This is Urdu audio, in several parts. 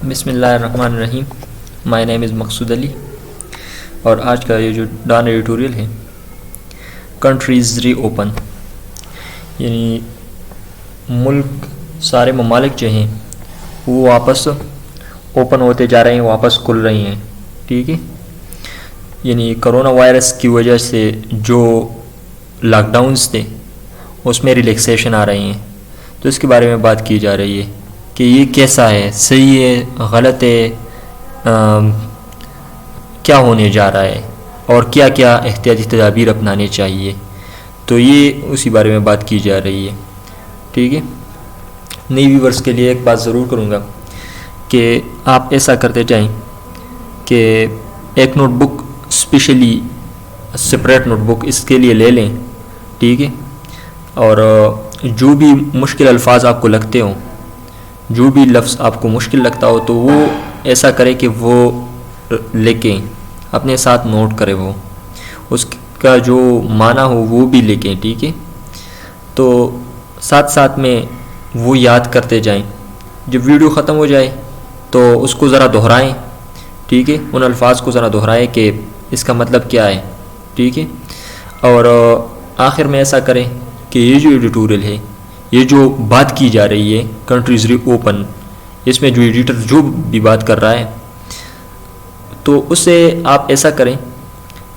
بسم اللہ الرحمن الرحیم. مائی نیم از مقصود علی اور آج کا یہ جو ڈان ایڈیٹوریل ہے کنٹریز ری اوپن، یعنی ملک سارے ممالک جو ہیں وہ واپس اوپن ہوتے جا رہے ہیں، واپس کھل رہی ہیں. ٹھیک ہے، یعنی کرونا وائرس کی وجہ سے جو لاک ڈاؤنز تھے اس میں ریلیکسیشن آ رہی ہیں، تو اس کے بارے میں بات کی جا رہی ہے کہ یہ کیسا ہے، صحیح ہے، غلط ہے، کیا ہونے جا رہا ہے اور کیا کیا احتیاطی تدابیر اپنانے چاہیے. تو یہ اسی بارے میں بات کی جا رہی ہے. ٹھیک ہے، نئی ویورز کے لیے ایک بات ضرور کروں گا کہ آپ ایسا کرتے جائیں کہ ایک note book especially separate note book اس کے لیے لے لیں. ٹھیک ہے، اور جو بھی مشکل الفاظ آپ کو لگتے ہوں، جو بھی لفظ آپ کو مشکل لگتا ہو، تو وہ ایسا کرے کہ وہ لکھیں، اپنے ساتھ نوٹ کرے، وہ اس کا جو معنی ہو وہ بھی لکھیں. ٹھیک ہے، تو ساتھ ساتھ میں وہ یاد کرتے جائیں. جب ویڈیو ختم ہو جائے تو اس کو ذرا دہرائیں. ٹھیک ہے، ان الفاظ کو ذرا دہرائیں کہ اس کا مطلب کیا ہے. ٹھیک ہے، اور آخر میں ایسا کریں کہ یہ جو ایڈیٹوریل ہے، یہ جو بات کی جا رہی ہے کنٹریز ری اوپن، اس میں جو ایڈیٹر جو بھی بات کر رہا ہے تو اسے آپ ایسا کریں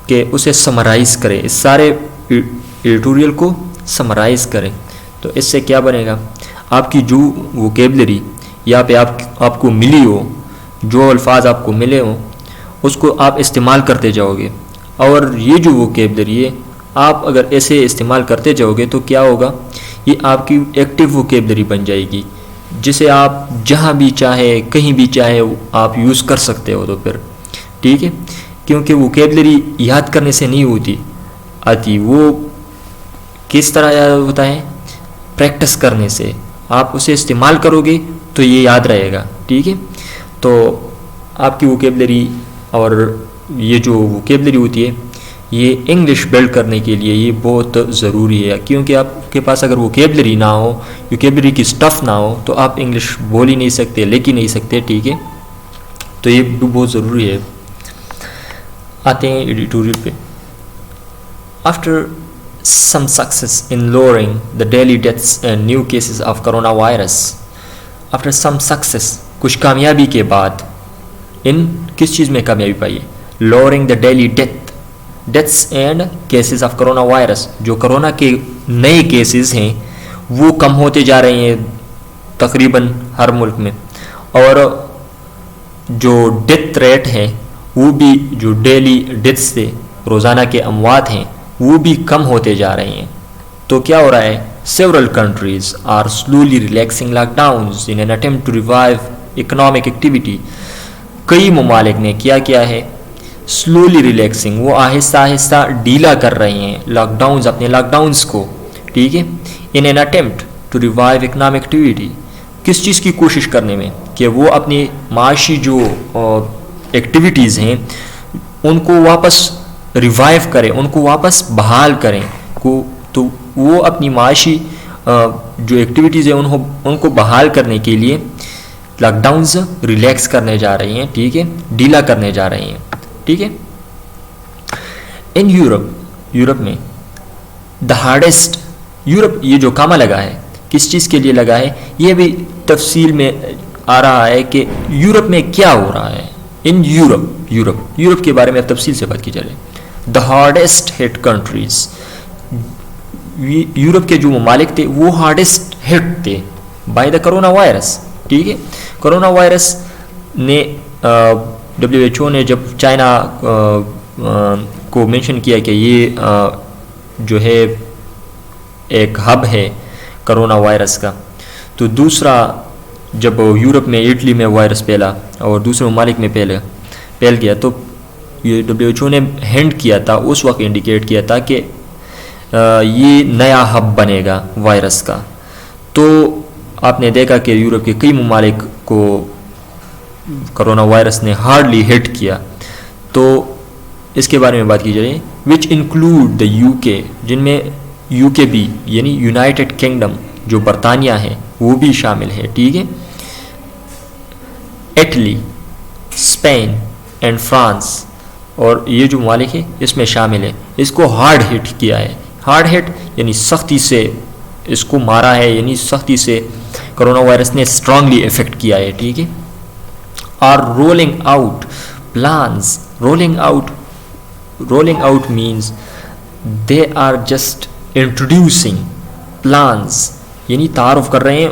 کہ اسے سمرائز کریں، اس سارے ایڈیٹوریل کو سمرائز کریں. تو اس سے کیا بنے گا، آپ کی جو ووکیبلری یا پہ آپ کو ملی ہو، جو الفاظ آپ کو ملے ہوں، اس کو آپ استعمال کرتے جاؤ گے. اور یہ جو ووکیبلری ہے آپ اگر ایسے استعمال کرتے جاؤ گے تو کیا ہوگا، یہ آپ کی ایکٹیو ووکیبلری بن جائے گی، جسے آپ جہاں بھی چاہے کہیں بھی چاہے آپ یوز کر سکتے ہو. تو پھر ٹھیک ہے، کیونکہ ووکیبلری یاد کرنے سے نہیں آتی، وہ کس طرح یاد ہوتا ہے، پریکٹس کرنے سے. آپ اسے استعمال کرو گے تو یہ یاد رہے گا. ٹھیک ہے، تو آپ کی ووکیبلری اور یہ جو ووکیبلری ہوتی ہے یہ انگلش بلڈ کرنے کے لیے یہ بہت ضروری ہے، کیونکہ آپ کے پاس اگر ووکیبلری نہ ہو، ووکیبلری کی اسٹف نہ ہو، تو آپ انگلش بول ہی نہیں سکتے، لکھ ہی نہیں سکتے. ٹھیک ہے، تو یہ بہت ضروری ہے. آتے ہیں ایڈیٹوریل پہ. After some success in lowering the daily deaths and new cases of coronavirus. After some success، کچھ کامیابی کے بعد، ان کس چیز میں کامیابی پائی ہے، lowering the daily deaths and cases of coronavirus، جو کرونا کے نئے کیسز ہیں وہ کم ہوتے جا رہے ہیں تقریباً ہر ملک میں، اور جو ڈیتھ ریٹ ہے وہ بھی، جو ڈیلی ڈیتھس تھے، روزانہ کے اموات ہیں، وہ بھی کم ہوتے جا رہے ہیں. تو کیا ہو رہا ہے، several countries are slowly relaxing lockdowns in an attempt to revive economic activity. کئی ممالک نے کیا ہے، slowly relaxing، وہ آہستہ آہستہ ڈھیلا کر رہے ہیں لاک ڈاؤنز، اپنے لاک ڈاؤنز کو. ٹھیک ہے، in an attempt to revive economic activity، کس چیز کی کوشش کرنے میں، کہ وہ اپنی معاشی جو ایکٹیویٹیز ہیں ان کو واپس ریوائیو کریں، ان کو واپس بحال کریں. تو وہ اپنی معاشی جو ایکٹیویٹیز ہیں ان کو بحال کرنے کے لیے لاک ڈاؤنز ریلیکس کرنے جا رہی ہیں. ٹھیک ہے، ڈھیلا کرنے جا رہی ہیں. ٹھیک ہے، ان یورپ میں دا ہارڈسٹ، یورپ یہ جو کامہ لگا ہے کس چیز کے لیے لگا ہے، یہ بھی تفصیل میں آ رہا ہے کہ یورپ میں کیا ہو رہا ہے. ان یورپ کے بارے میں تفصیل سے بات کی جا رہی ہے. دا ہارڈسٹ ہٹ کنٹریز، یورپ کے جو ممالک تھے وہ ہارڈسٹ ہٹ تھے بائی دا کرونا وائرس. ٹھیک ہے، کرونا وائرس نے WHO نے جب چائنا کو مینشن کیا کہ یہ جو ہے ایک ہب ہے کرونا وائرس کا، تو دوسرا جب یورپ میں، اٹلی میں وائرس پھیلا اور دوسرے ممالک میں پھیل گیا، تو یہ WHO نے ہینڈ کیا تھا، اس وقت انڈیکیٹ کیا تھا کہ یہ نیا ہب بنے گا وائرس کا. تو آپ نے دیکھا کہ یورپ کے کئی ممالک کو کرونا وائرس نے ہارڈلی ہٹ کیا. تو اس کے بارے میں بات کی جائے، وچ انکلوڈ دا UK، جن میں UK بھی، یعنی یونائٹڈ کنگڈم جو برطانیہ ہے وہ بھی شامل ہے. ٹھیک ہے، اٹلی، اسپین اینڈ فرانس، اور یہ جو ممالک ہے اس میں شامل ہے، اس کو ہارڈ ہٹ کیا ہے. ہارڈ ہٹ یعنی سختی سے اس کو مارا ہے، یعنی سختی سے کرونا وائرس نے اسٹرانگلی افیکٹ کیا ہے. ٹھیک ہے. Are rolling out plans. Rolling out means they are just introducing plans, یعنی تعارف کر رہے ہیں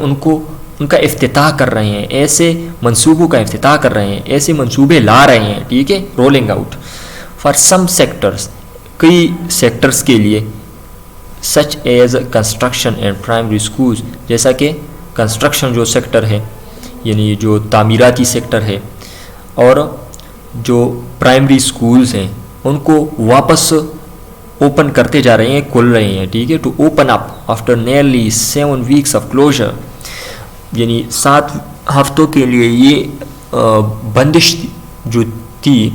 ان کا افتتاح کر رہے ہیں، ایسے منصوبوں کا افتتاح کر رہے ہیں، ایسے منصوبے لا رہے ہیں. ٹھیک ہے. Rolling out for some sectors, کئی سیکٹرز کے لیے، such as construction and primary schools, جیسا کہ کنسٹرکشن جو سیکٹر ہے یعنی جو تعمیراتی سیکٹر ہے، اور جو پرائمری اسکولز ہیں ان کو واپس اوپن کرتے جا رہے ہیں، کھل رہے ہیں. ٹھیک ہے. To open up after nearly 7 weeks of closure, یعنی 7 ہفتوں کے لیے یہ بندش جو تھی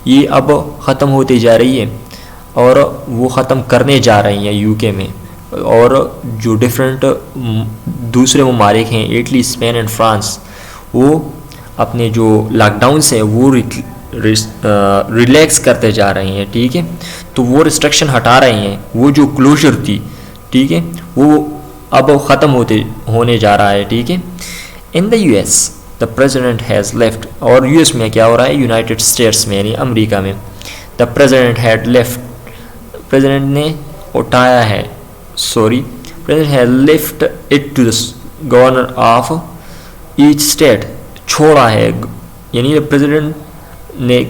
یہ اب ختم ہوتی جا رہی ہے، اور وہ ختم کرنے جا رہی ہیں یو کے میں. اور جو ڈفرینٹ دوسرے ممالک ہیں اٹلی، اسپین اینڈ فرانس، وہ اپنے جو لاک ڈاؤنس ہیں وہ ریلیکس کرتے جا رہے ہیں. ٹھیک ہے. تو وہ ریسٹرکشن ہٹا رہے ہیں، وہ جو کلوزر تھی ٹھیک ہے وہ اب ختم ہونے جا رہا ہے. ٹھیک ہے. In the U S the president has left, اور یو ایس میں کیا ہو رہا ہے، یونائٹڈ اسٹیٹس میں یعنی امریکہ میں، the president had left, president نے اٹھایا ہے، president has left it to the governor of each state, چھوڑا ہے، یعنی پریزیڈنٹ نے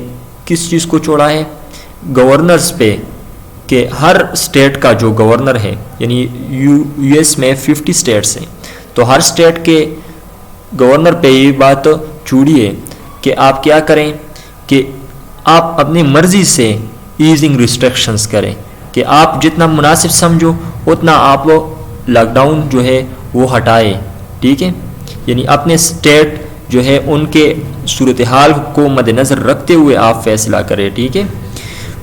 کس چیز کو چھوڑا ہے، گورنرز پہ، کہ ہر اسٹیٹ کا جو گورنر ہے، یعنی یو ایس میں 50 اسٹیٹس ہیں، تو ہر اسٹیٹ کے گورنر پہ یہ بات چھوڑی ہے کہ آپ کیا کریں کہ آپ اپنی مرضی سے ایزنگ ریسٹرکشنز کریں، کہ آپ جتنا مناسب سمجھو اتنا آپ لاک ڈاؤن جو ہے وہ ہٹائے. ٹھیک ہے. یعنی اپنے اسٹیٹ جو ہے ان کے صورتحال کو مد نظر رکھتے ہوئے آپ فیصلہ کریں. ٹھیک ہے.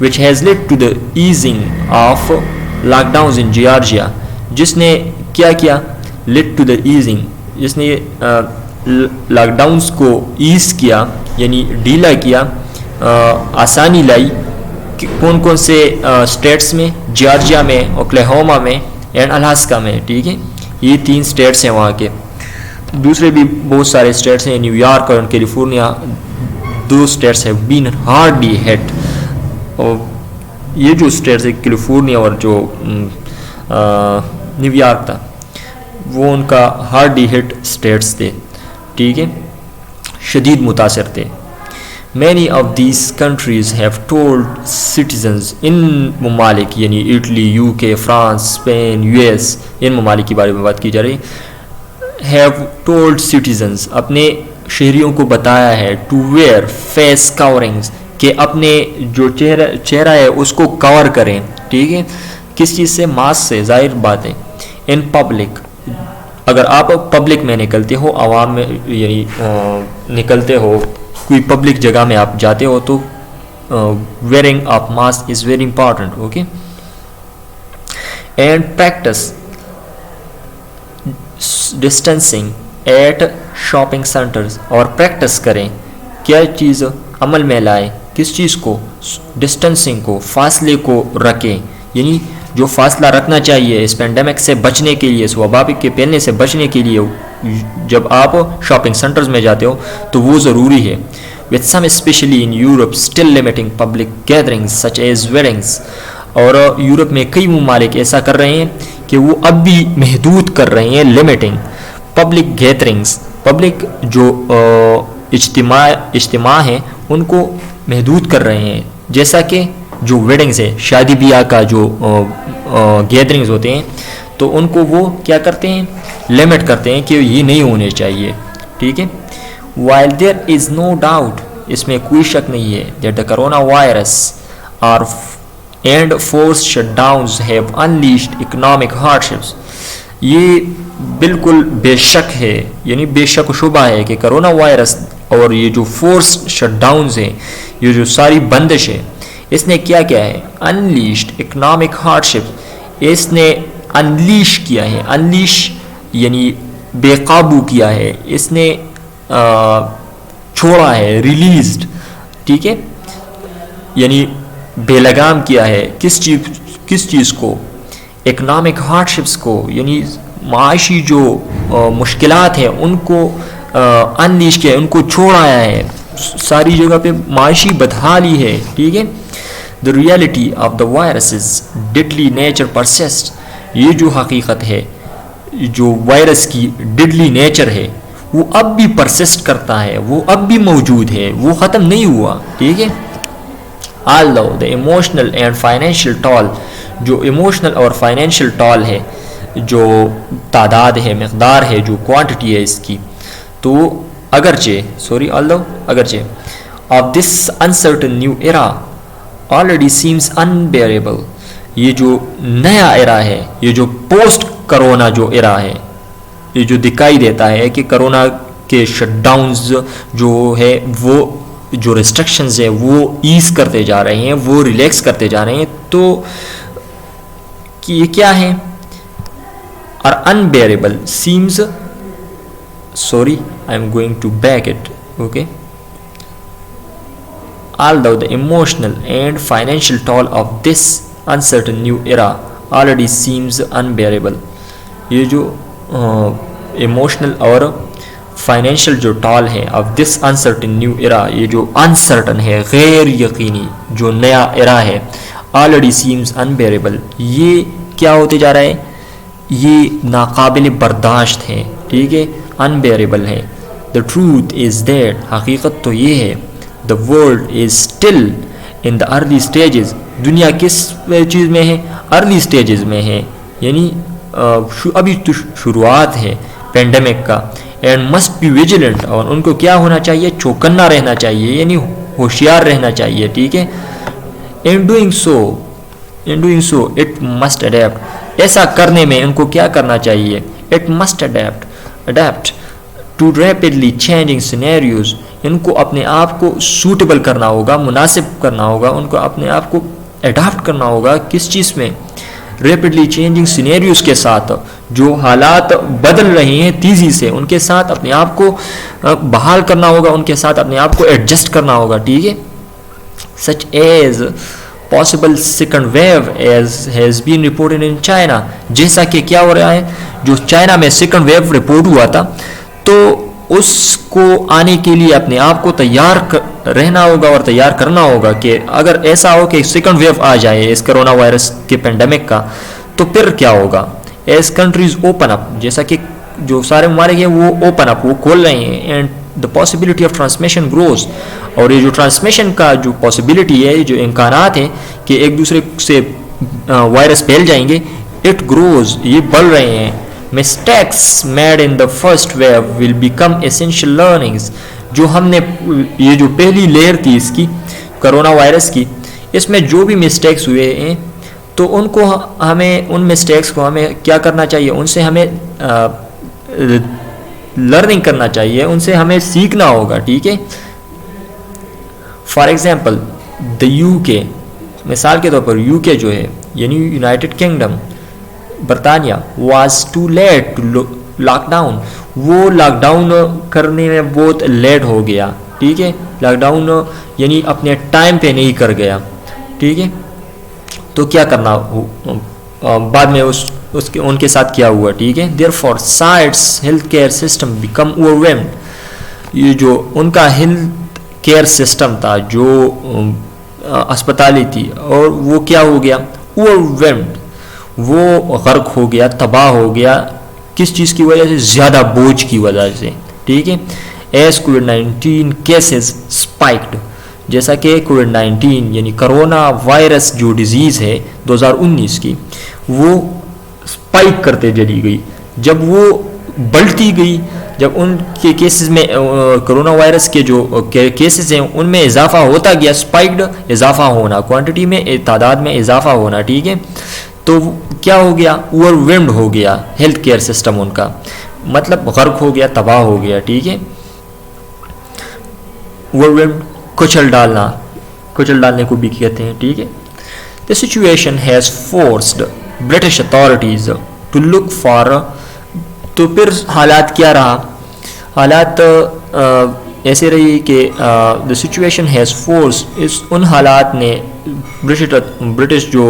which has led to the easing of lockdowns in Georgia، جس نے کیا کیا، led to the easing، جس نے لاک ڈاؤنس کو ایز کیا یعنی ڈھیلا کیا، آسانی لائی. کون سے اسٹیٹس میں، جارجیا میں، اوکلاہوما میں اینڈ الاسکا میں. ٹھیک ہے. یہ 3 اسٹیٹس ہیں وہاں کے، دوسرے بھی بہت سارے اسٹیٹس ہیں، نیو یارک اور کیلیفورنیا، 2 اسٹیٹس ہیں بین ہارڈلی ہٹ. اور یہ جو اسٹیٹس ہے کیلیفورنیا اور جو نیو یارک تھا وہ ان کا ہارڈلی ہٹ اسٹیٹس تھے. ٹھیک ہے. شدید متاثر تھے. Many of these countries have told citizens, ان ممالک یعنی Italy, U K, France, Spain, U S, ان ممالک کے بارے میں بات کی جا رہی ہے، ہیو ٹولڈ سٹیزنز، اپنے شہریوں کو بتایا ہے، ٹو ویئر فیس کورنگز، کہ اپنے جو چہرہ ہے اس کو کور کریں. ٹھیک ہے. کس چیز سے، ماسک سے، ظاہر بات ہے. ان پبلک، اگر آپ پبلک میں نکلتے ہو، عوام میں یعنی نکلتے ہو، کوئی پبلک جگہ میں آپ جاتے ہو تو wearing of mask is very important. Okay. And practice distancing at shopping centres, اور پریکٹس کریں، کیا چیز عمل میں لائیں، کس چیز کو، ڈسٹینسنگ کو، فاصلے کو رکھیں، یعنی جو فاصلہ رکھنا چاہیے اس پینڈیمک سے بچنے کے لیے، اس وبا کے پھیلنے سے بچنے کے لیے، جب آپ شاپنگ سینٹرز میں جاتے ہو تو وہ ضروری ہے. with some especially in Europe still limiting public gatherings such as weddings، اور یورپ میں کئی ممالک ایسا کر رہے ہیں کہ وہ اب بھی محدود کر رہے ہیں، لمیٹنگ پبلک گیدرنگس، پبلک جو اجتماع ہیں ان کو محدود کر رہے ہیں، جیسا کہ جو ویڈنگز ہے، شادی بیاہ کا جو گیدرنگز ہوتے ہیں تو ان کو وہ کیا کرتے ہیں، لمٹ کرتے ہیں کہ یہ نہیں ہونے چاہیے. ٹھیک ہے. while there is no doubt، اس میں کوئی شک نہیں ہے، that the coronavirus and forced shutdowns have unleashed economic hardships، یہ بالکل بے شک ہے، یعنی بے شک و شبہ ہے کہ کرونا وائرس اور یہ جو فورس شٹ ڈاؤنز ہیں، یہ جو ساری بندش ہے، اس نے کیا کیا ہے، انلیشڈ اکنامک ہارڈشپ، اس نے انلیش کیا ہے، انلیش یعنی بے قابو کیا ہے، اس نے چھوڑا ہے, ریلیزڈ, ٹھیک ہے, یعنی بے لگام کیا ہے کس چیز کو, اکنامک ہارڈشپس کو, یعنی معاشی جو مشکلات ہیں ان کو انلیش کیا ہے, ان کو چھوڑایا ہے, ساری جگہ پہ معاشی بدحالی ہے, ٹھیک ہے. The reality of the virus's deadly nature persists. یہ جو حقیقت ہے, جو وائرس کی ڈیڈلی نیچر ہے, وہ اب بھی پرسسٹ کرتا ہے, وہ اب بھی موجود ہے, وہ ختم نہیں ہوا, ٹھیک ہے. Although the emotional and financial toll, جو ایموشنل اور فائنینشیل ٹال ہے, جو تعداد ہے, مقدار ہے, جو کوانٹٹی ہے اس کی, تو اگرچہ of this uncertain new era already seems unbearable. یہ جو نیا ایرا ہے, یہ جو پوسٹ کرونا جو ایرا ہے, یہ جو دکھائی دیتا ہے کہ کرونا کے شٹ ڈاؤنز جو ہے, وہ جو ریسٹرکشنز ہیں وہ ایز کرتے جا رہے ہیں, وہ ریلیکس کرتے جا رہے ہیں, تو کہ یہ کیا ہے, اور unbearable seems, sorry I am going to back it, okay. Although the emotional and financial toll of this uncertain new era already seems unbearable. یہ جو ایموشنل اور فائنینشیل جو ٹال ہے of this uncertain new era, یہ جو uncertain ہے, غیر یقینی جو نیا ایرا ہے, already seems unbearable, یہ کیا ہوتے جا رہا ہے, یہ ناقابل برداشت ہے, ٹھیک ہے, unbearable ہے. The truth is that, حقیقت تو یہ ہے, the world is still in the early stages. دنیا کس چیز میں ہے, ارلی سٹیجز میں ہے, یعنی ابھی تو شروعات ہے پینڈیمک کا. and must be vigilant, اور ان کو کیا ہونا چاہیے, چوکنا رہنا چاہیے, یعنی ہوشیار رہنا چاہیے, ٹھیک ہے. in doing so it must adapt. ایسا کرنے میں ان کو کیا کرنا چاہیے, it must adapt to rapidly changing scenarios. ان کو اپنے آپ کو سوٹیبل کرنا ہوگا, مناسب کرنا ہوگا, ان کو اپنے آپ کو اڈاپٹ کرنا ہوگا کس چیز میں, ریپڈلی چینجنگ سینیریوز کے ساتھ, جو حالات بدل رہے ہیں تیزی سے, ان کے ساتھ اپنے آپ کو بحال کرنا ہوگا, ان کے ساتھ اپنے آپ کو ایڈجسٹ کرنا ہوگا, ٹھیک ہے. such as possible second wave as has been reported in China. جیسا کہ کیا ہو رہا ہے, جو چائنا میں سیکنڈ ویو رپورٹ ہوا تھا, تو اس کو آنے کے لیے اپنے آپ کو تیار رہنا ہوگا اور تیار کرنا ہوگا کہ اگر ایسا ہو کہ سیکنڈ ویو آ جائے اس کرونا وائرس کے پینڈیمک کا, تو پھر کیا ہوگا. ایز کنٹریز اوپن اپ, جیسا کہ جو سارے ممالک ہیں وہ اوپن اپ, وہ کھول رہے ہیں, and the possibility of transmission grows, اور یہ جو ٹرانسمیشن کا جو پاسبلٹی ہے, جو امکانات ہیں کہ ایک دوسرے سے وائرس پھیل جائیں گے, اٹ گروز, یہ بڑھ رہے ہیں. mistakes made in the first wave will become essential learnings. جو ہم نے یہ جو پہلی لیئر تھی اس کی کرونا وائرس کی, اس میں جو بھی مسٹیکس ہوئے ہیں, تو ان کو ہمیں, ان مسٹیکس کو ہمیں کیا کرنا چاہیے, ان سے ہمیں لرننگ کرنا چاہیے, ان سے ہمیں سیکھنا ہوگا, ٹھیک ہے. فار ایگزامپل دا یو کے, مثال کے طور پر یو کے جو ہے, یعنی یونائٹڈ کنگڈم, برطانیہ, was too late to lockdown, وہ لاک ڈاؤن کرنے میں بہت لیٹ ہو گیا, ٹھیک ہے. لاک ڈاؤن یعنی اپنے ٹائم پہ نہیں کر گیا, ٹھیک ہے. تو کیا کرنا بعد میں اس کے ان کے ساتھ کیا ہوا, ٹھیک ہے. therefore sites health care system become overwhelmed. یہ جو ان کا ہیلتھ کیئر سسٹم تھا, جو اسپتالی تھی, اور وہ کیا ہو گیا, overwhelmed, وہ غرق ہو گیا, تباہ ہو گیا, کس چیز کی وجہ سے, زیادہ بوجھ کی وجہ سے, ٹھیک ہے. ایز کووڈ-19 کیسز اسپائکڈ, جیسا کہ کووڈ-19 یعنی کرونا وائرس جو ڈیزیز ہے 2019 کی, وہ اسپائک کرتے چلی گئی. جب وہ بڑھتی گئی, جب ان کے کیسز میں کرونا وائرس کے جو کیسز ہیں ان میں اضافہ ہوتا گیا, اسپائکڈ, اضافہ ہونا, کوانٹٹی میں, تعداد میں اضافہ ہونا, ٹھیک ہے. تو کیا ہو گیا, اوور ویلمڈ ہو گیا ہیلتھ کیئر سسٹم ان کا, مطلب غرق ہو گیا, تباہ ہو گیا, ٹھیک ہے. اوور ویلمڈ, کچل ڈالنے کو بھی کہتے ہیں, ٹھیک ہے. The situation has forced British authorities to look for, تو پھر حالات کیا رہا, حالات ایسے رہی کہ دا سچویشن ہیز فورس، ان حالات نے برٹش جو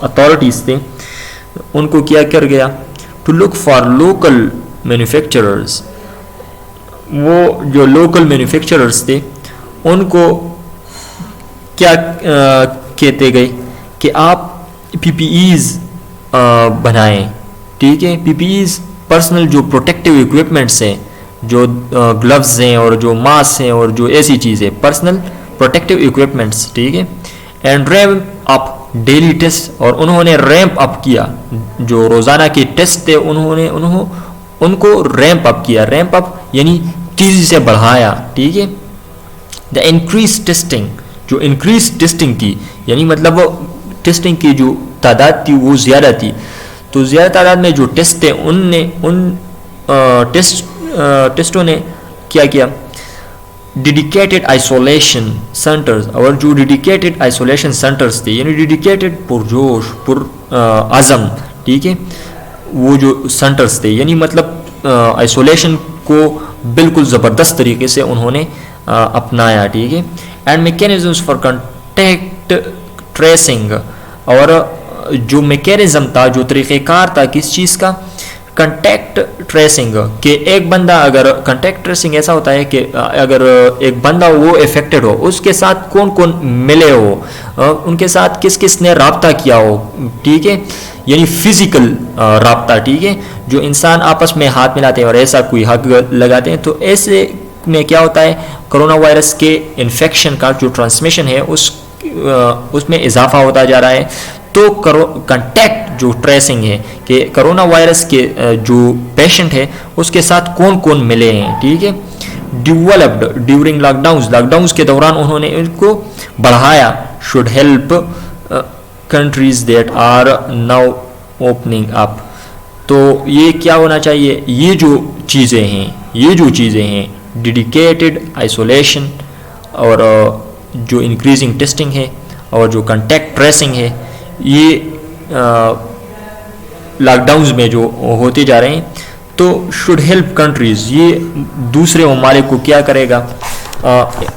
اتھارٹیز تھے ان کو کیا کر گیا، to look for local manufacturers, وہ جو لوکل مینوفیکچررز تھے ان کو کیا کہتے گئے کہ آپ پی پی ایز بنائیں، ٹھیک ہے، پی پی ایز پرسنل جو پروٹیکٹیو اکوپمنٹس ہیں، جو گلوز ہیں اور جو ماسک ہیں اور جو ایسی چیزیں پرسنل پروٹیکٹیو اکوپمنٹس، ٹھیک ہے، and ramp up daily test, اور انہوں نے ریمپ اپ کیا، جو روزانہ کے ٹیسٹ تھے ان کو ریمپ اپ کیا، ریمپ اپ یعنی تیزی سے بڑھایا، ٹھیک ہے. دا انکریز ٹیسٹنگ، جو انکریز ٹیسٹنگ تھی یعنی مطلب ٹیسٹنگ کی جو تعداد تھی وہ زیادہ تھی، تو زیادہ تعداد میں جو ٹیسٹ تھے ان ٹیسٹوں نے کیا کیا، ڈیڈیکیٹڈ آئسولیشن سینٹرز، اور جو ڈیڈیکیٹڈ آئسولیشن سینٹرز تھے یعنی ڈیڈیکیٹڈ پرجوش پر عزم، ٹھیک ہے، وہ جو سینٹرز تھے یعنی مطلب آئسولیشن کو بالکل زبردست طریقے سے انہوں نے اپنایا، ٹھیک ہے. And mechanisms for contact tracing, اور جو میکینزم تھا، جو طریقہ کار تھا کس چیز کا، کنٹیکٹ ٹریسنگ، کہ ایک بندہ اگر کنٹیکٹ ٹریسنگ ایسا ہوتا ہے کہ اگر ایک بندہ وہ افیکٹڈ ہو، اس کے ساتھ کون کون ملے ہو، ان کے ساتھ کس کس نے رابطہ کیا ہو، ٹھیک ہے، یعنی فزیکل رابطہ، ٹھیک ہے، جو انسان آپس میں ہاتھ ملاتے ہیں اور ایسا کوئی حق لگاتے ہیں، تو ایسے میں کیا ہوتا ہے، کرونا وائرس کے انفیکشن کا جو ٹرانسمیشن ہے اس میں اضافہ ہوتا جا رہا ہے. تو کنٹیکٹ جو ٹریسنگ ہے کہ کرونا وائرس کے جو پیشنٹ ہے اس کے ساتھ کون کون ملے ہیں، ٹھیک ہے. ڈیولپڈ ڈیورنگ لاک ڈاؤنز کے دوران انہوں نے ان کو بڑھایا، should help countries that are now opening up. تو یہ کیا ہونا چاہیے، یہ جو چیزیں ہیں ڈیڈیکیٹڈ آئسولیشن اور جو انکریزنگ ٹیسٹنگ ہے اور جو کنٹیکٹ ٹریسنگ ہے، یہ لاک ڈاؤنز میں جو ہوتے جا رہے ہیں، تو شوڈ ہیلپ کنٹریز، یہ دوسرے ممالک کو کیا کرے گا،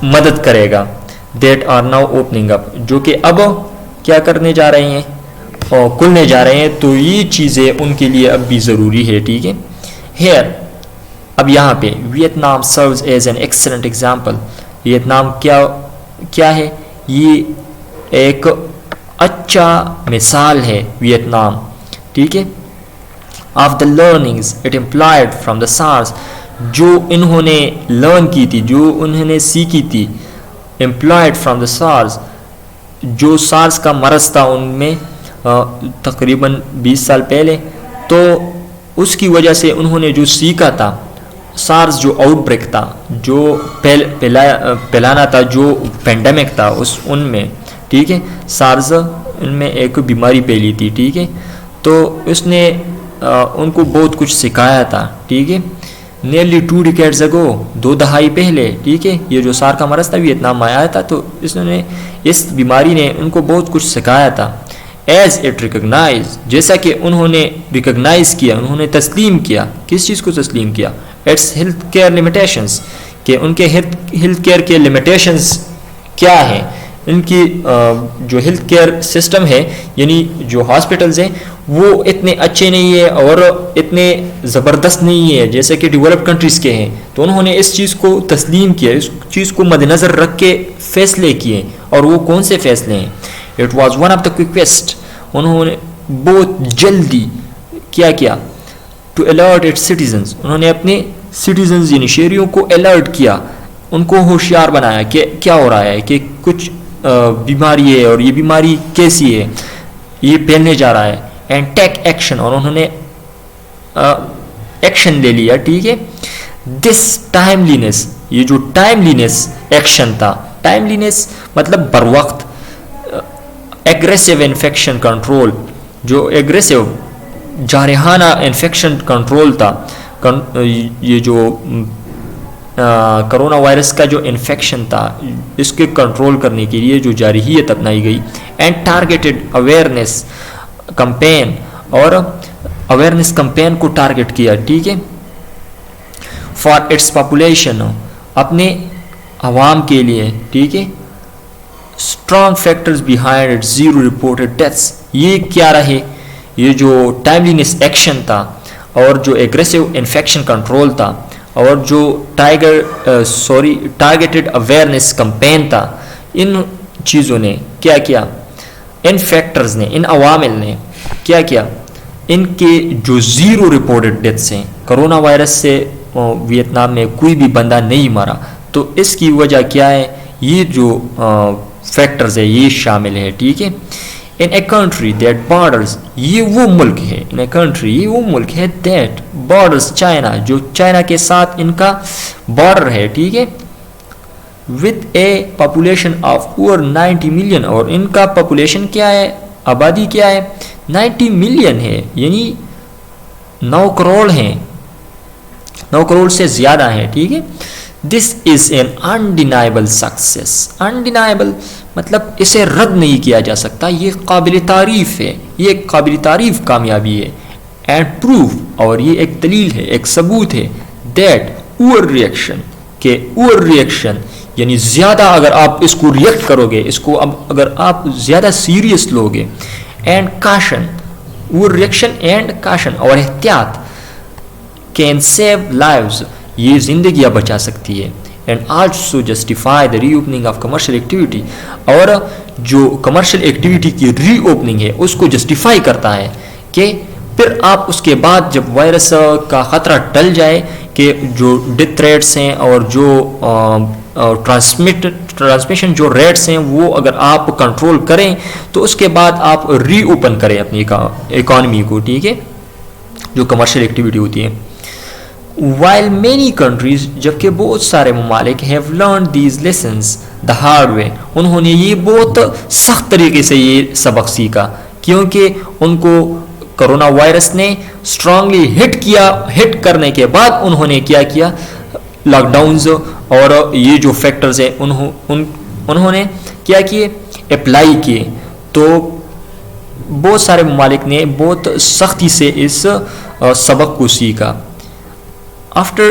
مدد کرے گا، that are now opening up, جو کہ اب کیا کرنے جا رہے ہیں اور کھلنے جا رہے ہیں. تو یہ چیزیں ان کے لیے اب بھی ضروری ہے، ٹھیک ہے. ہیئر اب یہاں پہ Vietnam serves as an excellent example. Vietnam کیا ہے، یہ ایک اچھا مثال ہے ویتنام، ٹھیک ہے. Of the learnings it employed from the SARS, جو انہوں نے لرن کی تھی، جو انہوں نے سیکھی تھی، امپلائڈ فرام دا سارس، جو سارس کا مرض تھا ان میں تقریباً 20 سال پہلے، تو اس کی وجہ سے انہوں نے جو سیکھا تھا، سارس جو آؤٹ بریک تھا، جو پھیلانا تھا، جو پینڈیمک تھا ان میں، ٹھیک ہے، سارس ان میں ایک بیماری پھیلی تھی، ٹھیک ہے. تو اس نے ان کو بہت کچھ سکھایا تھا، ٹھیک ہے. نیئرلی 2 decades ago، 2 دہائی پہلے، ٹھیک ہے، یہ جو سار کا مرض تھا ویتنام میں آیا تھا، تو اس بیماری نے ان کو بہت کچھ سکھایا تھا. ایز اٹ ریکگنائز، جیسا کہ انہوں نے ریکگنائز کیا، انہوں نے تسلیم کیا، کس چیز کو تسلیم کیا، اٹس ہیلتھ کیئر لمیٹیشنز، کہ ان کے ہیلتھ کیئر کے لمیٹیشنز کیا ہیں، ان کی جو ہیلتھ کیئر سسٹم ہے یعنی جو ہاسپٹلز ہیں وہ اتنے اچھے نہیں ہے اور اتنے زبردست نہیں ہے جیسے کہ ڈیولپ کنٹریز کے ہیں. تو انہوں نے اس چیز کو تسلیم کیا، اس چیز کو مد نظر رکھ کے فیصلے کیے، اور وہ کون سے فیصلے ہیں. It was one of the quickest, انہوں نے بہت جلدی کیا ٹو الرٹ اٹ سٹیزنز، انہوں نے اپنے سٹیزنز یعنی شہریوں کو الرٹ کیا، ان کو ہوشیار بنایا کہ کیا ہو رہا ہے، کہ کچھ بیماری ہے اور یہ بیماری کیسی ہے، یہ پھیلنے جا رہا ہے. اینڈ ٹیک ایکشن، اور انہوں نے ایکشن لے لیا، ٹھیک ہے. دس ٹائملینس، یہ جو ٹائملینس ایکشن تھا، ٹائملینس مطلب بر وقت. ایگریسو انفیکشن کنٹرول، جو ایگریسو جارحانہ انفیکشن کنٹرول تھا، یہ جو کرونا وائرس کا جو انفیکشن تھا اس کے کنٹرول کرنے کے لیے جو جارحیت اپنائی گئی. اینڈ ٹارگیٹڈ اویئرنیس کمپین، اور اویئرنیس کمپین کو ٹارگیٹ کیا، ٹھیک ہے. فار اٹس پاپولیشن، اپنے عوام کے لیے, ٹھیک ہے, strong factors behind it, zero reported deaths. یہ کیا رہے, یہ جو ٹائملینس ایکشن تھا اور جو ایگریسو انفیکشن کنٹرول تھا اور جو ٹارگیٹڈ اویئرنیس کمپین تھا, ان چیزوں نے کیا کیا, ان فیکٹرز نے, ان عوامل نے کیا کیا, ان کے جو زیرو رپورٹڈ ڈیتھس ہیں, کرونا وائرس سے ویتنام میں کوئی بھی بندہ نہیں مرا, تو اس کی وجہ کیا ہے, یہ جو فیکٹرز ہے یہ شامل ہے, ٹھیک ہے. ان اے کنٹری دیٹ بارڈرز, یہ وہ ملک ہے, ان اے کنٹری یہ وہ ملک ہے دیٹ بارڈرز چائنا, جو چائنا کے ساتھ ان کا بارڈر ہے, ٹھیک ہے, with a population of over 90 million, اور ان کا پاپولیشن کیا ہے, آبادی کیا ہے, 90 ملین ہے, یعنی 9 کروڑ ہیں, 9 کروڑ سے زیادہ ہیں, ٹھیک ہے. This is an undeniable success, undeniable مطلب اسے رد نہیں کیا جا سکتا, یہ قابل تعریف ہے, یہ ایک قابل تعریف کامیابی ہے. اینڈ پروف, اور یہ ایک دلیل ہے, ایک ثبوت ہے, دیٹ اوور ریئیکشن, کہ اوور ریئیکشن یعنی زیادہ اگر آپ اس کو ریئیکٹ کرو گے, اس کو اب اگر آپ زیادہ سیریس لوگے, and caution, over reaction and caution اور احتیاط, کین سیو لائفز, یہ زندگیاں بچا سکتی ہے. And also justify the reopening of commercial activity, اور جو کمرشل ایکٹیویٹی کی ری اوپننگ ہے اس کو جسٹیفائی کرتا ہے کہ پھر آپ اس کے بعد جب وائرس کا خطرہ ٹل جائے, کہ جو ڈیتھ ریٹس ہیں اور جو ٹرانسمیشن جو ریٹس ہیں وہ اگر آپ کنٹرول کریں تو اس کے بعد آپ ری اوپن کریں اپنی اکانومی کو, ٹھیک ہے, جو کمرشل ایکٹیویٹی ہوتی ہے. While many countries, جبکہ بہت سارے ممالک have learned these lessons the hard way, انہوں نے یہ بہت سخت طریقے سے یہ سبق سیکھا, کیونکہ ان کو کرونا وائرس نے اسٹرانگلی ہٹ کرنے کے بعد انہوں نے کیا کیا, لاک ڈاؤنز اور یہ جو فیکٹرز ہیں انہوں نے کیا کیے, اپلائی کیے. تو بہت سارے ممالک نے بہت سختی سے اس سبق کو سیکھا. After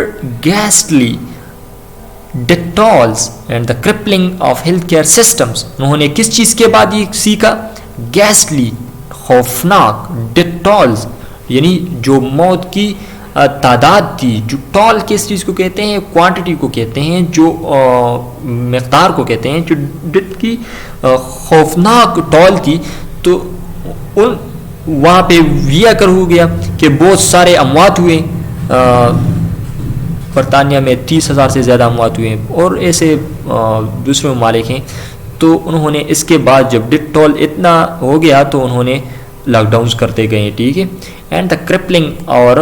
ghastly detols and the crippling of healthcare systems, انہوں نے کس چیز کے بعد یہ سیکھا, ghastly, خوفناک, detols یعنی جو موت کی تعداد تھی, جو ٹال کس چیز کو کہتے ہیں, کوانٹٹی کو کہتے ہیں, جو مقدار کو کہتے ہیں, جو ڈیتھ کی خوفناک ٹال تھی. تو وہاں پہ یہ کر ہو گیا کہ بہت سارے اموات ہوئے, برطانیہ میں 30,000 سے زیادہ اموات ہوئے ہیں, اور ایسے دوسرے ممالک ہیں. تو انہوں نے اس کے بعد جب ڈیتھ ٹول اتنا ہو گیا تو انہوں نے لاک ڈاؤنس کرتے گئے, ٹھیک ہے. اینڈ دا کرپلنگ اور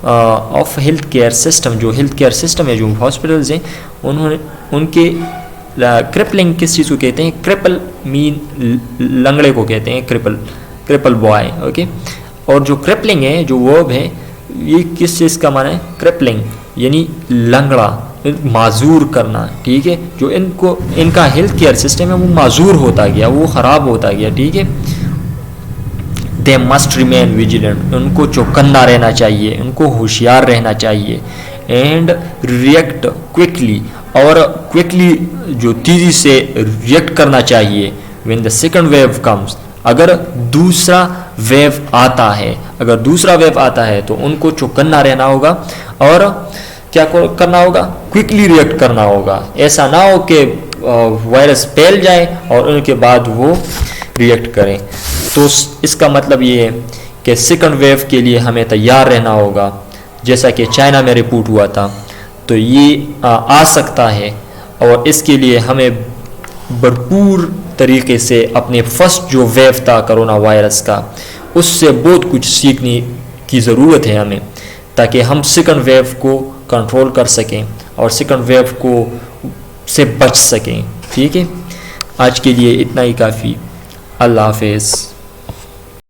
آف ہیلتھ کیئر سسٹم, جو ہیلتھ کیئر سسٹم ہے, جو ہاسپٹلز ہیں, انہوں نے ان کے کرپلنگ کس چیز کو کہتے ہیں, کرپل مین لنگڑے کو کہتے ہیں, کرپل بوائے, اوکے. اور جو کرپلنگ ہے, جو ورب ہے, یہ کس چیز کا معنی ہے, کرپلنگ یعنی لنگڑا, معذور کرنا, ٹھیک ہے. جو ان کا ہیلتھ کیئر سسٹم ہے وہ معذور ہوتا گیا, وہ خراب ہوتا گیا, ٹھیک ہے. دے مسٹ ریمین ویجیلنٹ, ان کو چوکنا رہنا چاہیے, ان کو ہوشیار رہنا چاہیے. اینڈ ریئیکٹ کوئکلی, اور کوئکلی جو تیزی سے ریئیکٹ کرنا چاہیے. When the second wave comes, اگر دوسرا ویو آتا ہے, تو ان کو چوکنا رہنا ہوگا اور کیا کرنا ہوگا, کوئکلی ریئیکٹ کرنا ہوگا. ایسا نہ ہو کہ وائرس پھیل جائے اور ان کے بعد وہ ریئیکٹ کریں. تو اس کا مطلب یہ ہے کہ سیکنڈ ویو کے لیے ہمیں تیار رہنا ہوگا, جیسا کہ چائنا میں رپورٹ ہوا تھا. تو یہ آ سکتا ہے, اور اس کے لیے ہمیں بھرپور طریقے سے اپنے فرسٹ جو ویو تھا کرونا وائرس کا, اس سے بہت کچھ سیکھنے کی ضرورت ہے ہمیں, تاکہ ہم سیکنڈ ویو کو کنٹرول کر سکیں اور سیکنڈ ویو کو سے بچ سکیں, ٹھیک ہے. آج کے لیے اتنا ہی کافی. اللہ حافظ.